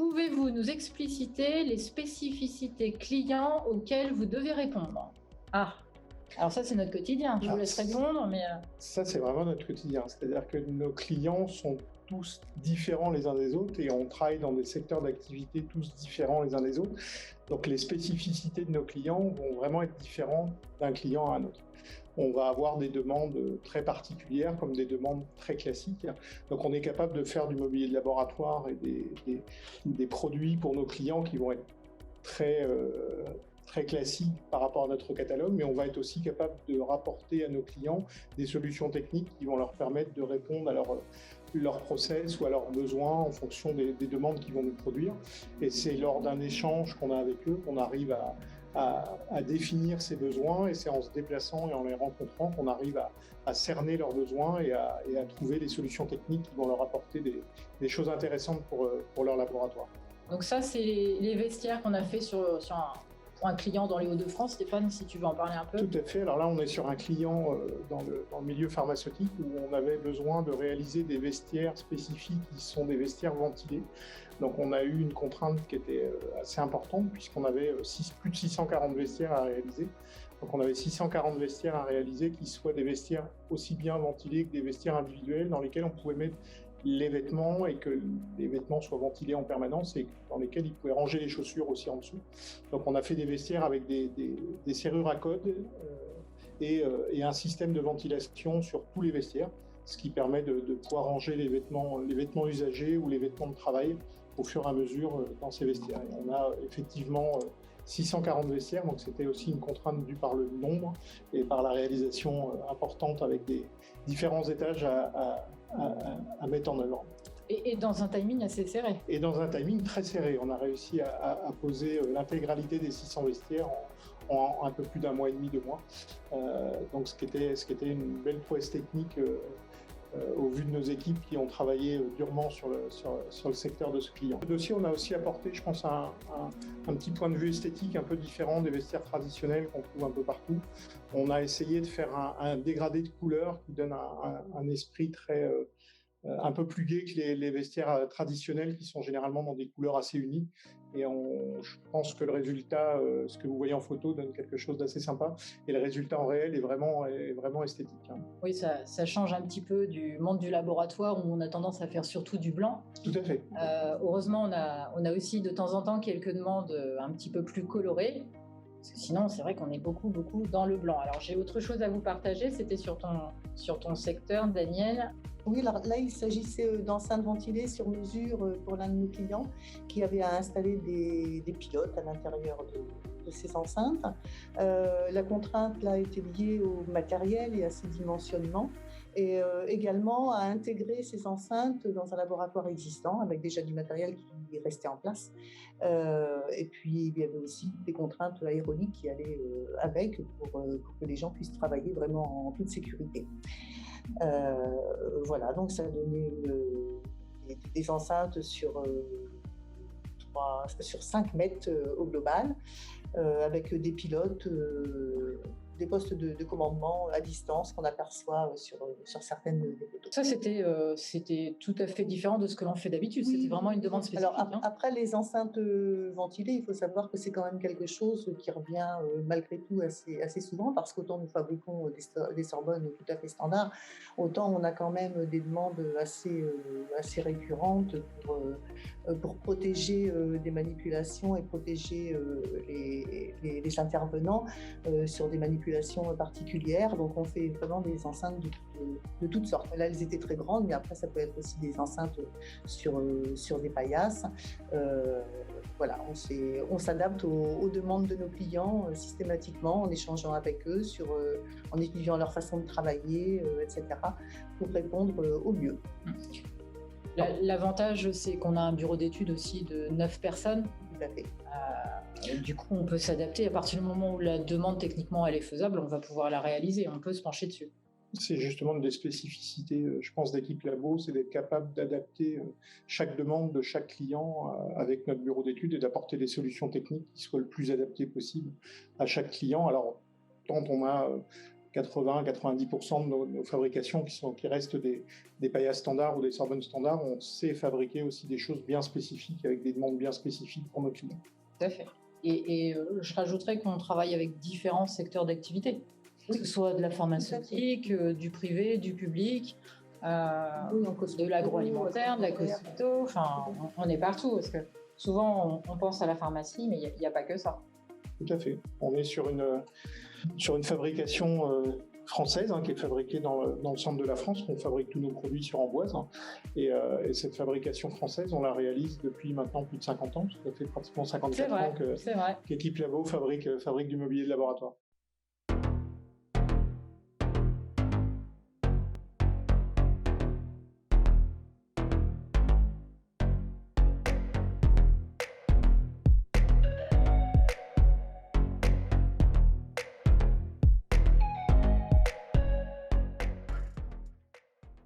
Pouvez-vous nous expliciter les spécificités clients auxquelles vous devez répondre? Ah, alors ça, c'est notre quotidien. Je vous laisse répondre, mais... Ça, c'est vraiment notre quotidien. C'est-à-dire que nos clients sont tous différents les uns des autres et on travaille dans des secteurs d'activité tous différents les uns des autres. Donc les spécificités de nos clients vont vraiment être différentes d'un client à un autre. On va avoir des demandes très particulières comme des demandes très classiques. Donc on est capable de faire du mobilier de laboratoire et des produits pour nos clients qui vont être très classique par rapport à notre catalogue, mais on va être aussi capable de rapporter à nos clients des solutions techniques qui vont leur permettre de répondre à leur process ou à leurs besoins en fonction des demandes qu'ils vont nous produire. Et c'est lors d'un échange qu'on a avec eux qu'on arrive à définir ces besoins, et c'est en se déplaçant et en les rencontrant qu'on arrive à cerner leurs besoins et à trouver des solutions techniques qui vont leur apporter des choses intéressantes pour leur laboratoire. Donc ça, c'est les vestiaires qu'on a fait sur un client dans les Hauts-de-France. Stéphane, si tu veux en parler un peu. Tout à fait. Alors là, on est sur un client dans le milieu pharmaceutique où on avait besoin de réaliser des vestiaires spécifiques qui sont des vestiaires ventilés. Donc on a eu une contrainte qui était assez importante puisqu'on avait plus de 640 vestiaires à réaliser. Donc on avait 640 vestiaires à réaliser qui soient des vestiaires aussi bien ventilés que des vestiaires individuels dans lesquels on pouvait mettre les vêtements et que les vêtements soient ventilés en permanence et dans lesquels ils pouvaient ranger les chaussures aussi en dessous. Donc on a fait des vestiaires avec des serrures à code et un système de ventilation sur tous les vestiaires, ce qui permet de pouvoir ranger les vêtements usagés ou les vêtements de travail au fur et à mesure dans ces vestiaires. Et on a effectivement 640 vestiaires, donc c'était aussi une contrainte due par le nombre et par la réalisation importante avec des différents étages à mettre en œuvre. Et dans un timing assez serré. Et dans un timing très serré. On a réussi à poser l'intégralité des 600 vestiaires en un peu plus d'un mois et demi, 2 mois. Donc ce qui était une belle prouesse technique au vu de nos équipes qui ont travaillé durement sur le secteur de ce client. Aussi, on a aussi apporté, je pense, un petit point de vue esthétique un peu différent des vestiaires traditionnels qu'on trouve un peu partout. On a essayé de faire un dégradé de couleurs qui donne un esprit un peu plus gai que les vestiaires traditionnels qui sont généralement dans des couleurs assez unies. Et je pense que le résultat, ce que vous voyez en photo, donne quelque chose d'assez sympa. Et le résultat en réel est vraiment esthétique. Oui, ça change un petit peu du monde du laboratoire où on a tendance à faire surtout du blanc. Tout à fait. Heureusement, on a aussi de temps en temps quelques demandes un petit peu plus colorées. Parce que sinon, c'est vrai qu'on est beaucoup dans le blanc. Alors, j'ai autre chose à vous partager. C'était sur ton secteur, Daniel. Oui, alors là, il s'agissait d'enceintes ventilées sur mesure pour l'un de nos clients qui avait à installer des pilotes à l'intérieur de ces enceintes. La contrainte là était liée au matériel et à ses dimensionnements, et également à intégrer ces enceintes dans un laboratoire existant avec déjà du matériel qui restait en place. Et puis il y avait aussi des contraintes aéroniques qui allaient avec pour que les gens puissent travailler vraiment en toute sécurité. Voilà, donc ça a donné des enceintes sur 5 mètres au global, avec des pilotes, des postes de commandement à distance qu'on aperçoit sur certaines des photos. Ça, c'était tout à fait différent de ce que l'on fait d'habitude. Oui. C'était vraiment une demande spécifique. Alors, après les enceintes ventilées, il faut savoir que c'est quand même quelque chose qui revient malgré tout assez souvent, parce qu'autant nous fabriquons des Sorbonnes tout à fait standards, autant on a quand même des demandes assez récurrentes pour protéger des manipulations et protéger les intervenants sur des manipulations particulières. Donc on fait vraiment des enceintes de toutes sortes. Là, elles étaient très grandes, mais après ça peut être aussi des enceintes sur des paillasses. Voilà, on s'adapte aux demandes de nos clients systématiquement, en échangeant avec eux, en étudiant leur façon de travailler, etc., pour répondre au mieux. L'avantage, c'est qu'on a un bureau d'études aussi de 9 personnes. Tout à fait. Du coup, on peut s'adapter. À partir du moment où la demande, techniquement, elle est faisable, on va pouvoir la réaliser. On peut se pencher dessus. C'est justement une des spécificités, je pense, d'Équipe Labo, c'est d'être capable d'adapter chaque demande de chaque client avec notre bureau d'études et d'apporter des solutions techniques qui soient le plus adaptées possible à chaque client. Alors, tant on a 80-90% de nos fabrications qui restent des paillages standards ou des Sorbonne standards, on sait fabriquer aussi des choses bien spécifiques avec des demandes bien spécifiques pour nos clients. Tout à fait. Et je rajouterais qu'on travaille avec différents secteurs d'activité, que ce soit de la pharmaceutique, du privé, du public, de l'agroalimentaire, de la cosméto, enfin, on est partout, parce que souvent on pense à la pharmacie, mais il n'y a pas que ça. Tout à fait. On est sur une fabrication française qui est fabriquée dans le centre de la France. On fabrique tous nos produits sur Amboise. Et cette fabrication française, on la réalise depuis maintenant plus de 50 ans. Ça fait pratiquement 54 ans qu'Équipe Labo fabrique du mobilier de laboratoire.